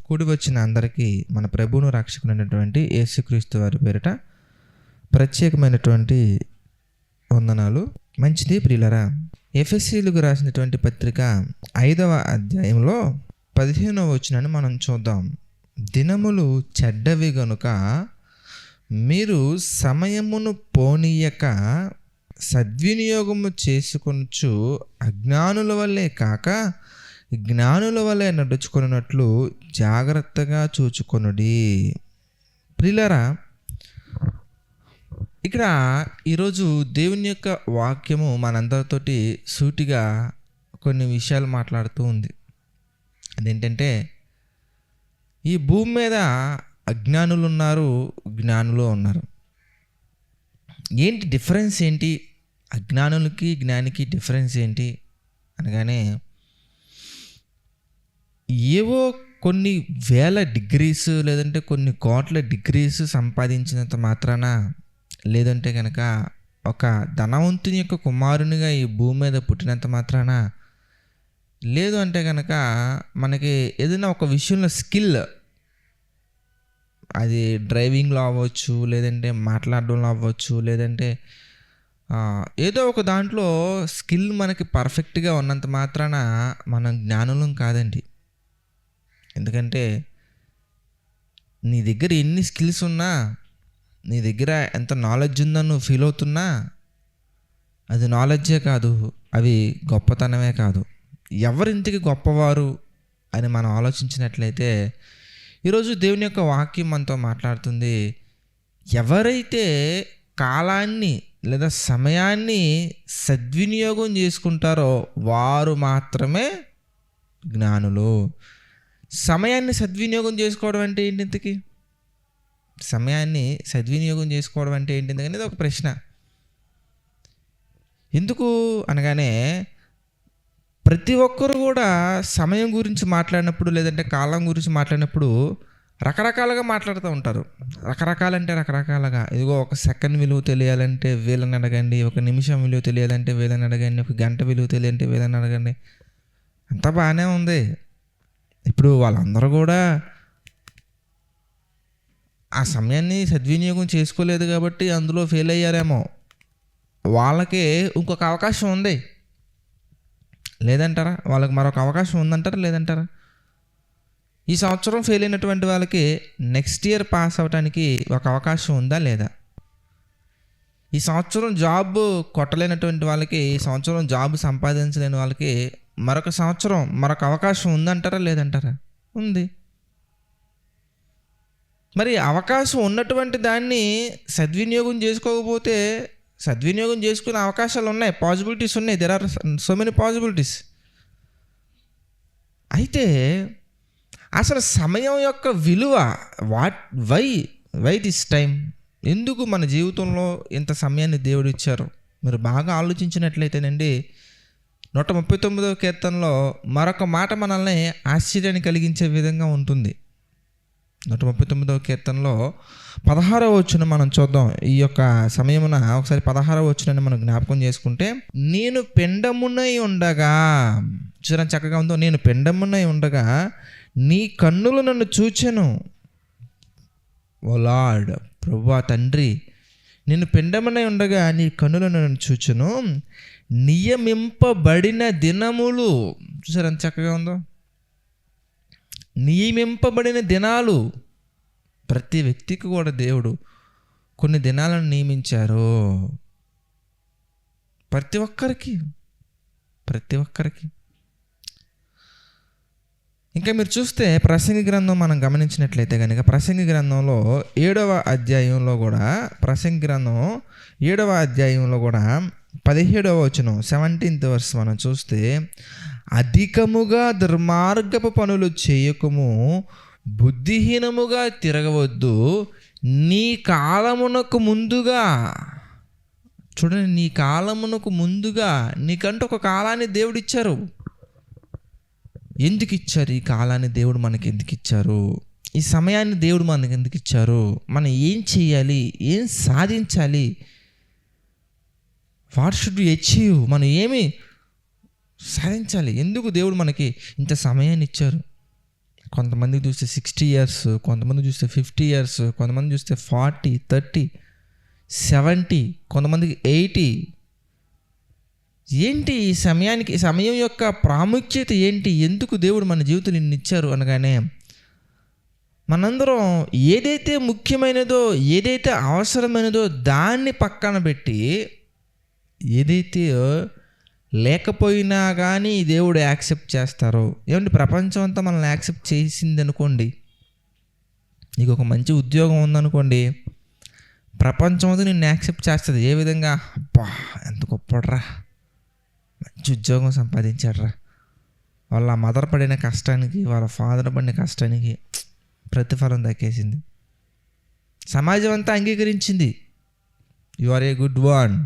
కూడి వచ్చిన అందరికీ మన ప్రభువును రక్షకునైనటువంటి యేసుక్రీస్తు వారి పేరిట ప్రత్యేకమైనటువంటి వందనాలు. మంచిది ప్రియులరా, ఎఫెసీయులకు రాసినటువంటి పత్రిక 5వ అధ్యాయంలో 15వ వచనాన్ని మనం చూద్దాం. దినములు చెడ్డవి గనుక మీరు సమయమును పోనీయక సద్వినియోగము చేసుకొనుచు అజ్ఞానుల వల్లే కాక జ్ఞానుల వలె నడుచుకున్నట్లు జాగ్రత్తగా చూచుకొనుడి. ప్రియులారా, ఇక్కడ ఈరోజు దేవుని యొక్క వాక్యము మనందరితోటి సూటిగా కొన్ని విషయాలు మాట్లాడుతూ ఉంది. అదేంటంటే, ఈ భూమి మీద అజ్ఞానులు ఉన్నారు, జ్ఞానులు ఉన్నారు. ఏంటి డిఫరెన్స్ ఏంటి? అజ్ఞానులకి జ్ఞానికి డిఫరెన్స్ ఏంటి అనగానే, ఏవో కొన్ని వేల డిగ్రీస్ లేదంటే కొన్ని కోట్ల డిగ్రీస్ సంపాదించినంత మాత్రాన, లేదంటే కనుక ఒక ధనవంతుని యొక్క కుమారునిగా ఈ భూమి మీద పుట్టినంత మాత్రాన, లేదు అంటే కనుక మనకి ఏదైనా ఒక విషయంలో స్కిల్, అది డ్రైవింగ్లో అవ్వచ్చు, లేదంటే మాట్లాడడంలో అవ్వచ్చు, లేదంటే ఏదో ఒక దాంట్లో స్కిల్ మనకి పర్ఫెక్ట్గా ఉన్నంత మాత్రాన మనం జ్ఞానులం కాదండి. ఎందుకంటే నీ దగ్గర ఎన్ని స్కిల్స్ ఉన్నా, నీ దగ్గర ఎంత నాలెడ్జ్ ఉందో నువ్వు ఫీల్ అవుతున్నా, అది నాలెడ్జే కాదు, అవి గొప్పతనమే కాదు. ఎవరింతకి గొప్పవారు అని మనం ఆలోచించినట్లయితే, ఈరోజు దేవుని యొక్క వాక్యం మనతో మాట్లాడుతుంది. ఎవరైతే కాలాన్ని లేదా సమయాన్ని సద్వినియోగం చేసుకుంటారో వారు మాత్రమే జ్ఞానులు. సమయాన్ని సద్వినియోగం చేసుకోవడం అంటే ఏంటి? ఇంతకీ సమయాన్ని సద్వినియోగం చేసుకోవడం అంటే ఏంటి అనేది ఒక ప్రశ్న. ఎందుకు అనగానే, ప్రతి ఒక్కరు కూడా సమయం గురించి మాట్లాడినప్పుడు, లేదంటే కాలం గురించి మాట్లాడినప్పుడు రకరకాలుగా మాట్లాడుతూ ఉంటారు. రకరకాలంటే రకరకాలుగా. ఇదిగో ఒక సెకండ్ విలువ తెలియాలంటే వీళ్ళని అడగండి, ఒక నిమిషం విలువ తెలియాలంటే వీళ్ళని అడగండి, ఒక గంట విలువ తెలియాలంటే వీళ్ళని అడగండి. అంతా బాగానే ఉంది. ఇప్పుడు వాళ్ళందరూ కూడా ఆ సమయాన్ని సద్వినియోగం చేసుకోలేదు కాబట్టి అందులో ఫెయిల్ అయ్యారేమో. వాళ్ళకి ఇంకొక అవకాశం ఉంది లేదంటారా? వాళ్ళకి మరొక అవకాశం ఉందంటారా లేదంటారా? ఈ సంవత్సరం ఫెయిల్ అయినటువంటి వాళ్ళకి నెక్స్ట్ ఇయర్ పాస్ అవ్వడానికి ఒక అవకాశం ఉందా లేదా? ఈ సంవత్సరం జాబ్ కొట్టలేనటువంటి వాళ్ళకి, ఈ సంవత్సరం జాబ్ సంపాదించలేని వాళ్ళకి మరొక సంవత్సరం మరొక అవకాశం ఉందంటారా లేదంటారా? ఉంది. మరి అవకాశం ఉన్నటువంటి దాన్ని సద్వినియోగం చేసుకోకపోతే, సద్వినియోగం చేసుకునే అవకాశాలు ఉన్నాయి, పాసిబిలిటీస్ ఉన్నాయి. There are so many possibilities. అయితే అసలు సమయం యొక్క విలువ, వై దిస్ టైం, ఎందుకు మన జీవితంలో ఇంత సమయాన్ని దేవుడు ఇచ్చారు? మీరు బాగా ఆలోచించినట్లయితేనండి, 139వ కీర్తనలో మరొక మాట మనల్ని ఆశ్చర్యాన్ని కలిగించే విధంగా ఉంటుంది. 139వ కీర్తనలో 16వ వచనం మనం చూద్దాం. ఈ యొక్క సమయమున ఒకసారి 16వ వచనాన్ని మనం జ్ఞాపకం చేసుకుంటే, నేను పెండమునై ఉండగా, చూడండి చక్కగా ఉందో, నేను పెండమునై ఉండగా నీ కన్నులు నన్ను చూచెను. ఓ లార్డ్, ప్రభువా తండ్రి, నేను పెండమునై ఉండగా నీ కన్నులు నన్ను చూచెను. నియమింపబడిన దినములు, చూసారు ఎంత చక్కగా ఉందో, నియమింపబడిన దినాలు. ప్రతి వ్యక్తికి కూడా దేవుడు కొన్ని దినాలను నియమించారు. ప్రతి ఒక్కరికి. ఇంకా మీరు చూస్తే ప్రసంగి గ్రంథం మనం గమనించినట్లయితే కనుక, ప్రసంగి గ్రంథంలో 7వ అధ్యాయంలో కూడా, ప్రసంగి గ్రంథం 7వ అధ్యాయంలో కూడా 17వ వచనం 17th verse మనం చూస్తే, అధికముగా దుర్మార్గపు పనులు చేయకము, బుద్ధిహీనముగా తిరగవద్దు, నీ కాలమునకు ముందుగా. చూడండి, నీ కాలమునకు ముందుగా, నీకంటూ ఒక కాలాన్ని దేవుడు ఇచ్చారు. ఎందుకు ఇచ్చారు ఈ కాలాన్ని? దేవుడు మనకి ఎందుకు ఇచ్చారు? ఈ సమయాన్ని దేవుడు మనకి ఎందుకు ఇచ్చారు? మనం ఏం చేయాలి? ఏం సాధించాలి? What should we achieve? మనం ఏమి సాధించాలి? ఎందుకు దేవుడు మనకి ఇంత సమయాన్ని ఇచ్చారు కొంతమందికి చూస్తే 60 ఇయర్స్, కొంతమంది చూస్తే 50 ఇయర్స్, కొంతమంది చూస్తే 40, 30, 70, కొంతమందికి 80. ఏంటి ఈ సమయం యొక్క ప్రాముఖ్యత ఏంటి? ఎందుకు దేవుడు మన జీవితం నిన్ను ఇచ్చారు అనగానే, మనందరం ఏదైతే ముఖ్యమైనదో, ఏదైతే అవసరమైనదో దాన్ని పక్కన పెట్టి, ఏదైతే లేకపోయినా కానీ దేవుడు యాక్సెప్ట్ చేస్తారో. ఏమంటే ప్రపంచం అంతా మనల్ని యాక్సెప్ట్ చేసింది అనుకోండి, నీకు ఒక మంచి ఉద్యోగం ఉందనుకోండి, ప్రపంచం అంతా నిన్ను యాక్సెప్ట్ చేస్తుంది. ఏ విధంగా? అబ్బా ఎంత గొప్పడ్రా, మంచి ఉద్యోగం సంపాదించాడ్రా, వాళ్ళ మదర్ పడిన కష్టానికి, వాళ్ళ ఫాదర్ పడిన కష్టానికి ప్రతిఫలం దక్కేసింది. సమాజం అంతా అంగీకరించింది, you are a good one.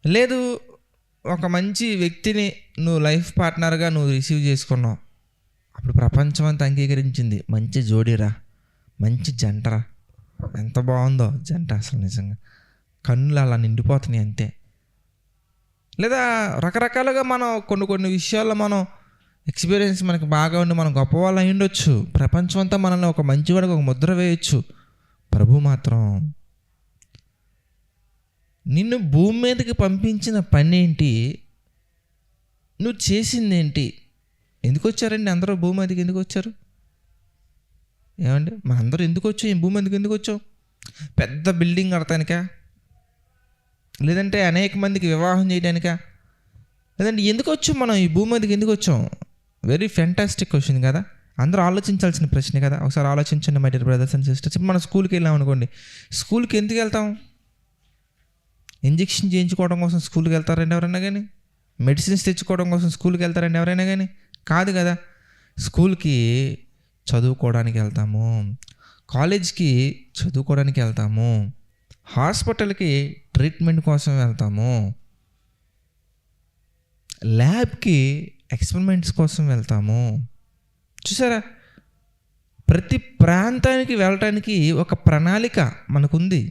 లేదు, ఒక మంచి వ్యక్తిని నువ్వు లైఫ్ పార్ట్నర్గా నువ్వు రిసీవ్ చేసుకున్నావు, అప్పుడు ప్రపంచం అంతా అంగీకరించింది, మంచి జోడీరా, మంచి జంటరా, ఎంత బాగుందో జంట, అసలు నిజంగా కన్నులు అలా నిండిపోతున్నాయి అంతే. లేదా రకరకాలుగా మనం కొన్ని విషయాల్లో మనం ఎక్స్పీరియన్స్ మనకి బాగా ఉండి మనం గొప్పవాళ్ళు అయి ఉండొచ్చు, ప్రపంచం అంతా మనల్ని ఒక మంచివాడికి ఒక ముద్ర వేయచ్చు. ప్రభు మాత్రం నిన్ను భూమి మీదకి పంపించిన పని ఏంటి, నువ్వు చేసింది ఏంటి? ఎందుకు వచ్చారండి అందరూ భూమి మీదకి? ఎందుకు వచ్చారు? ఏమండి మనందరూ ఎందుకు వచ్చాం? ఈ భూమి మీదకి ఎందుకు వచ్చాం? పెద్ద బిల్డింగ్ కడటానికా? లేదంటే అనేక మందికి వివాహం చేయడానికా? లేదంటే ఎందుకు వచ్చాం మనం ఈ భూమి మీదకి? ఎందుకు వచ్చాం? వెరీ ఫ్యాంటాస్టిక్ క్వశ్చన్ కదా, అందరూ ఆలోచించాల్సిన ప్రశ్నే కదా. ఒకసారి ఆలోచించండి my dear brothers and sisters. మనం స్కూల్కి వెళ్ళాం అనుకోండి, స్కూల్కి ఎందుకు వెళ్తాం? ఇంజెక్షన్ చేయించుకోవడం కోసం స్కూల్కి వెళ్తారండి ఎవరైనా కానీ? మెడిసిన్స్ తెచ్చుకోవడం కోసం స్కూల్కి వెళ్తారండి ఎవరైనా కానీ? కాదు కదా. స్కూల్కి చదువుకోవడానికి వెళ్తాము, కాలేజ్కి చదువుకోవడానికి వెళ్తాము, హాస్పిటల్కి ట్రీట్మెంట్ కోసం వెళ్తాము, ల్యాబ్కి ఎక్స్పెరిమెంట్స్ కోసం వెళ్తాము. చూసారా, ప్రతి ప్రాంతానికి వెళ్ళటానికి ఒక ప్రణాళిక మనకుంది,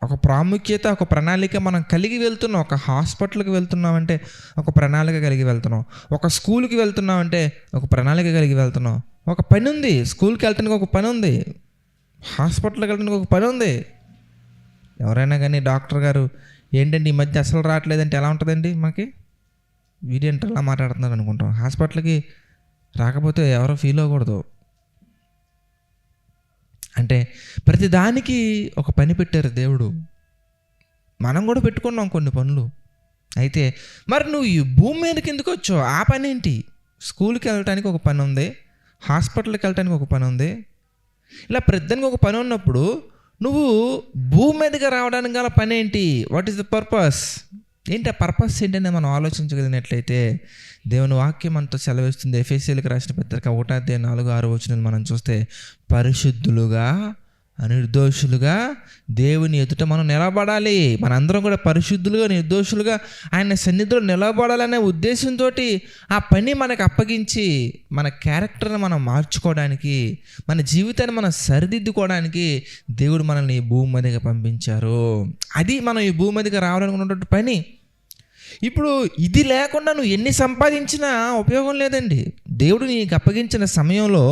ఒక ప్రాముఖ్యత, ఒక ప్రణాళిక మనం కలిగి వెళ్తున్నాం. ఒక హాస్పిటల్కి వెళ్తున్నామంటే ఒక ప్రణాళిక కలిగి వెళ్తున్నాం, ఒక స్కూల్కి వెళ్తున్నామంటే ఒక ప్రణాళిక కలిగి వెళ్తున్నాం. ఒక పని ఉంది, స్కూల్కి వెళ్ళటానికి ఒక పని ఉంది, హాస్పిటల్కి వెళ్ళడానికి ఒక పని ఉంది. ఎవరైనా కానీ డాక్టర్ గారు ఏంటంటే ఈ మధ్య అసలు రావట్లేదంటే ఎలా ఉంటుందండి? మనకి వీడియంటే అలా మాట్లాడుతున్నారు అనుకుంటాం. హాస్పిటల్కి రాకపోతే ఎవరో ఫీల్ అవ్వకూడదు. అంటే ప్రతిదానికి ఒక పని పెట్టారు దేవుడు, మనం కూడా పెట్టుకున్నాం కొన్ని పనులు. అయితే మరి నువ్వు ఈ భూమి మీదకి ఎందుకు వచ్చావు? ఆ పని ఏంటి? స్కూల్కి వెళ్ళటానికి ఒక పని ఉంది, హాస్పిటల్కి వెళ్ళటానికి ఒక పని ఉంది. ఇలా ప్రతిదానికి ఒక పని ఉన్నప్పుడు నువ్వు భూమి మీదకి రావడానికి గల పని ఏంటి? What is the purpose? ఏంటి ఆ పర్పస్ ఏంటనే మనం ఆలోచించగలిగినట్లయితే దేవుని వాక్యం మనతో సెలవిస్తుంది. ఎఫెసీయులకు రాసిన పత్రిక 1:4-6 మనం చూస్తే, పరిశుద్ధులుగా నిర్దోషులుగా దేవుని ఎదుట మనం నిలబడాలి. మనందరం కూడా పరిశుద్ధులుగా నిర్దోషులుగా ఆయన సన్నిధిలో నిలబడాలనే ఉద్దేశంతో ఆ పని మనకు అప్పగించి మన క్యారెక్టర్ని మనం మార్చుకోవడానికి, మన జీవితాన్ని మనం సరిదిద్దుకోవడానికి దేవుడు మనల్ని ఈ భూమి మీదకి పంపించారు. అది మనం ఈ భూమి మీదకి రావాలనుకున్నటువంటి పని. ఇప్పుడు ఇది లేకుండా నువ్వు ఎన్ని సంపాదించినా ఉపయోగం లేదండి. దేవుడు నీకు అప్పగించిన సమయంలో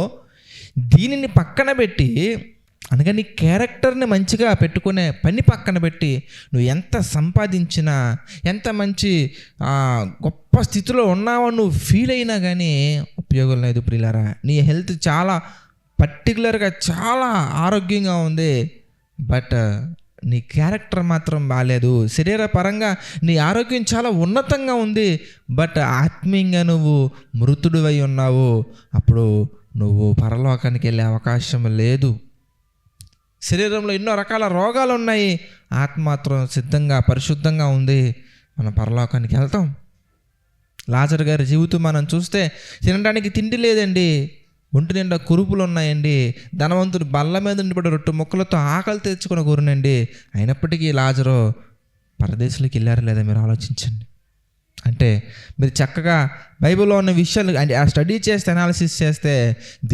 దీనిని పక్కన పెట్టి, అనగా నీ క్యారెక్టర్ని మంచిగా పెట్టుకునే పని పక్కన పెట్టి నువ్వు ఎంత సంపాదించినా, ఎంత మంచి గొప్ప స్థితిలో ఉన్నావో నువ్వు ఫీల్ అయినా కానీ ఉపయోగం లేదు ప్రియులారా. నీ హెల్త్ చాలా పర్టికులర్గా చాలా ఆరోగ్యంగా ఉంది, బట్ నీ క్యారెక్టర్ మాత్రం బాగాలేదు. శరీరపరంగా నీ ఆరోగ్యం చాలా ఉన్నతంగా ఉంది, బట్ ఆత్మీయంగా నువ్వు మృతుడివై ఉన్నావు. అప్పుడు నువ్వు పరలోకానికి వెళ్ళే అవకాశం లేదు. శరీరంలో ఎన్నో రకాల రోగాలు ఉన్నాయి, ఆత్మ మాత్రం సిద్ధంగా పరిశుద్ధంగా ఉంది, మనం పరలోకానికి వెళ్తాం. లాజరు గారి జీవితం మనం చూస్తే తినడానికి తిండి లేదండి, ఒంటి నిండా కురుపులు ఉన్నాయండి. ధనవంతుడు బల్ల మీద ఉండిపడి రొట్టె ముక్కలతో ఆకలి తెచ్చుకున్న గురునండి. అయినప్పటికీ లాజరు పరదేశులకి వెళ్ళారు లేదా మీరు ఆలోచించండి. అంటే మీరు చక్కగా బైబిల్లో ఉన్న విషయాలు అంటే ఆ స్టడీ చేస్తే, అనాలిసిస్ చేస్తే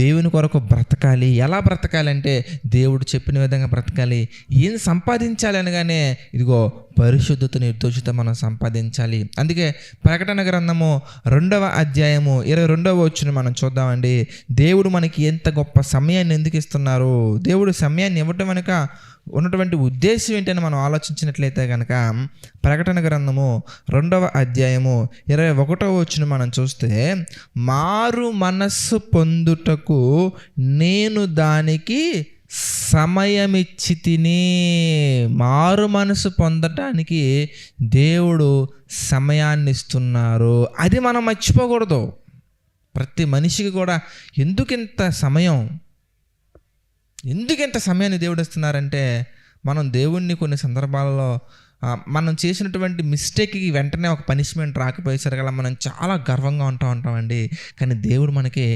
దేవుని కొరకు బ్రతకాలి. ఎలా బ్రతకాలి అంటే దేవుడు చెప్పిన విధంగా బ్రతకాలి. ఏం సంపాదించాలి అనగానే ఇదిగో పరిశుద్ధత, నిర్దోషిత మనం సంపాదించాలి. అందుకే ప్రకటన గ్రంథము 2వ అధ్యాయము 22వ వచనం మనం చూద్దామండి. దేవుడు మనకి ఎంత గొప్ప సమయాన్ని ఎందుకు ఇస్తున్నారు, దేవుడు సమయాన్ని ఇవ్వటం వెనుక ఉన్నటువంటి ఉద్దేశం ఏంటని మనం ఆలోచించినట్లయితే కనుక ప్రకటన గ్రంథము 2వ అధ్యాయము 21వ వచనం మనం చూస్తే, మారు మనస్సు పొందుటకు నేను దానికి సమయమిచ్చి తిని. మారు మనసు పొందటానికి దేవుడు సమయాన్ని ఇస్తున్నారు. అది మనం మర్చిపోకూడదు. ప్రతి మనిషికి కూడా ఎందుకింత సమయాన్ని దేవుడు ఇస్తున్నారంటే, మనం దేవుణ్ణి కొన్ని సందర్భాలలో మనం చేసినటువంటి మిస్టేక్కి వెంటనే ఒక పనిష్మెంట్ రాకపోయేసరికల్లా మనం చాలా గర్వంగా ఉంటామండి. కానీ దేవుడు మనకి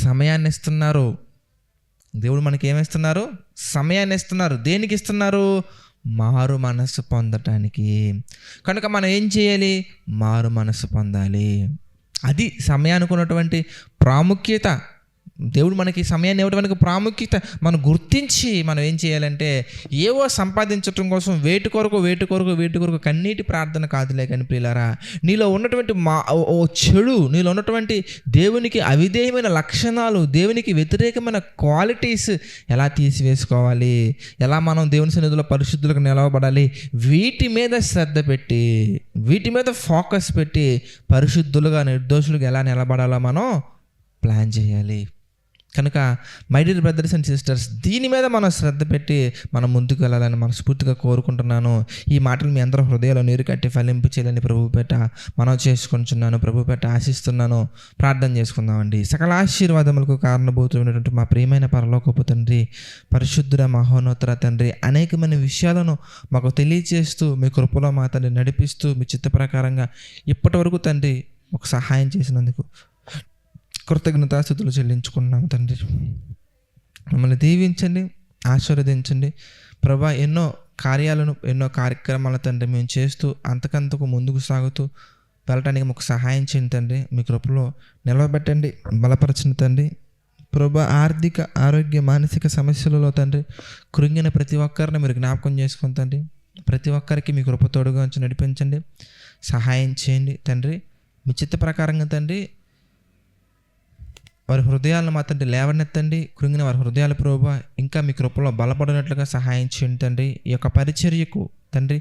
సమయాన్ని ఇస్తున్నారు. దేవుడు మనకి ఏమిస్తున్నారు? సమయాన్ని ఇస్తున్నారు. దేనికి ఇస్తున్నారు? మారు మనస్సు పొందటానికి. కనుక మనం ఏం చేయాలి? మారు మనస్సు పొందాలి. అది సమయానికి ఉన్నటువంటి ప్రాముఖ్యత. దేవుడు మనకి సమయాన్ని ఇవ్వడానికి ప్రాముఖ్యత మనం గుర్తించి మనం ఏం చేయాలంటే, ఏవో సంపాదించడం కోసం వేటి కొరకు కన్నీటి ప్రార్థన కాదులే. కానీ ప్రియులారా, నీలో ఉన్నటువంటి నీలో ఉన్నటువంటి దేవునికి అవిధేయమైన లక్షణాలు, దేవునికి వ్యతిరేకమైన క్వాలిటీస్ ఎలా తీసివేసుకోవాలి, ఎలా మనం దేవుని సన్నిధిలో పరిశుద్ధులకు నిలవబడాలి, వీటి మీద శ్రద్ధ పెట్టి, వీటి మీద ఫోకస్ పెట్టి పరిశుద్ధులుగా, నిర్దోషులుగా ఎలా నిలబడాలో మనం ప్లాన్ చేయాలి. కనుక my dear brothers and sisters, దీని మీద మనం శ్రద్ధ పెట్టి మనం ముందుకు వెళ్ళాలని మనస్ఫూర్తిగా కోరుకుంటున్నాను. ఈ మాటలు మీ అందరూ హృదయంలో నీరు కట్టి ఫలింపు చేయాలని ప్రభు పేట మనం చేసుకుంటున్నాను, ప్రభు పేట ఆశిస్తున్నాను. ప్రార్థన చేసుకుందామండి. సకల ఆశీర్వాదములకు కారణభూతమైనటువంటి మా ప్రియమైన పరలోకపు తండ్రి, పరిశుద్ధుడ మహోన్నతుడ తండ్రి, అనేకమైన విషయాలను మాకు తెలియజేస్తూ మీ కృపలో మా తండ్రి నడిపిస్తూ మీ చిత్త ప్రకారంగా ఇప్పటి వరకు తండ్రి ఒక సహాయం చేసినందుకు కృతజ్ఞతాస్తుతులు చెల్లించుకున్నాము తండ్రి. మమ్మల్ని దీవించండి, ఆశీర్వదించండి ప్రభా. ఎన్నో కార్యక్రమాల తండ్రి మేము చేస్తూ అంతకంతకు ముందుకు సాగుతూ వెళ్ళటానికి మాకు సహాయం చేయండి తండ్రి. మీ కృపలో నిలవబెట్టండి, బలపరచండి తండ్రి. ప్రభా, ఆర్థిక, ఆరోగ్య, మానసిక సమస్యలలో తండ్రి కృంగిన ప్రతి ఒక్కరిని మీరు జ్ఞాపకం చేసుకుని తండ్రి, ప్రతి ఒక్కరికి మీ కృప తోడుగా ఉంచి నడిపించండి, సహాయం చేయండి తండ్రి. మీ చిత్త ప్రకారంగా తండ్రి వారి హృదయాలను మా తండ్రి లేవనెత్తండి. కృంగిన వారి హృదయాల ప్రభువా ఇంకా మీ కృపలో బలపడినట్లుగా సహాయం చేయండి తండ్రి. ఈ యొక్క పరిచర్యకు తండ్రి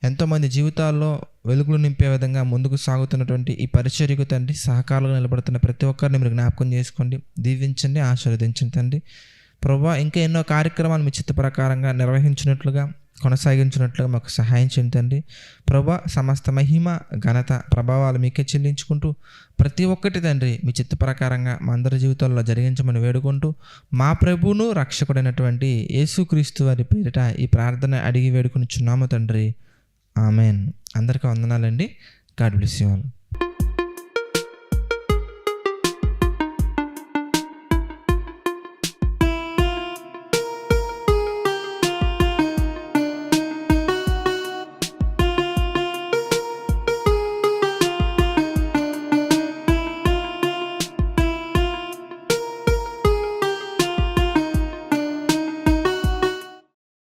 ఎంతోమంది జీవితాల్లో వెలుగులు నింపే విధంగా ముందుకు సాగుతున్నటువంటి ఈ పరిచర్యకు తండ్రి సహకారంగా నిలబడుతున్న ప్రతి ఒక్కరిని మీరు జ్ఞాపకం చేసుకోండి, దీవించండి, ఆశీర్వదించండి తండ్రి. ప్రభువా ఇంకా ఎన్నో కార్యక్రమాలు మీ చిత్త ప్రకారంగా నిర్వహించినట్లుగా, కొనసాగించినట్లుగా మాకు సహాయం చేయండి తండ్రి. ప్రభువా, సమస్త మహిమ, ఘనత, ప్రభావాలు మీకే చెల్లించుకుంటూ ప్రతి ఒక్కటి తండ్రి మీ చిత్త ప్రకారంగా మా అందరి జీవితాల్లో జరిగించమని వేడుకుంటూ మా ప్రభువును రక్షకుడైనటువంటి యేసుక్రీస్తు వారి పేరిట ఈ ప్రార్థన అడిగి వేడుకొనిచున్నాము తండ్రి. ఆమెన్. అందరికీ వందనాలండి. God bless you all.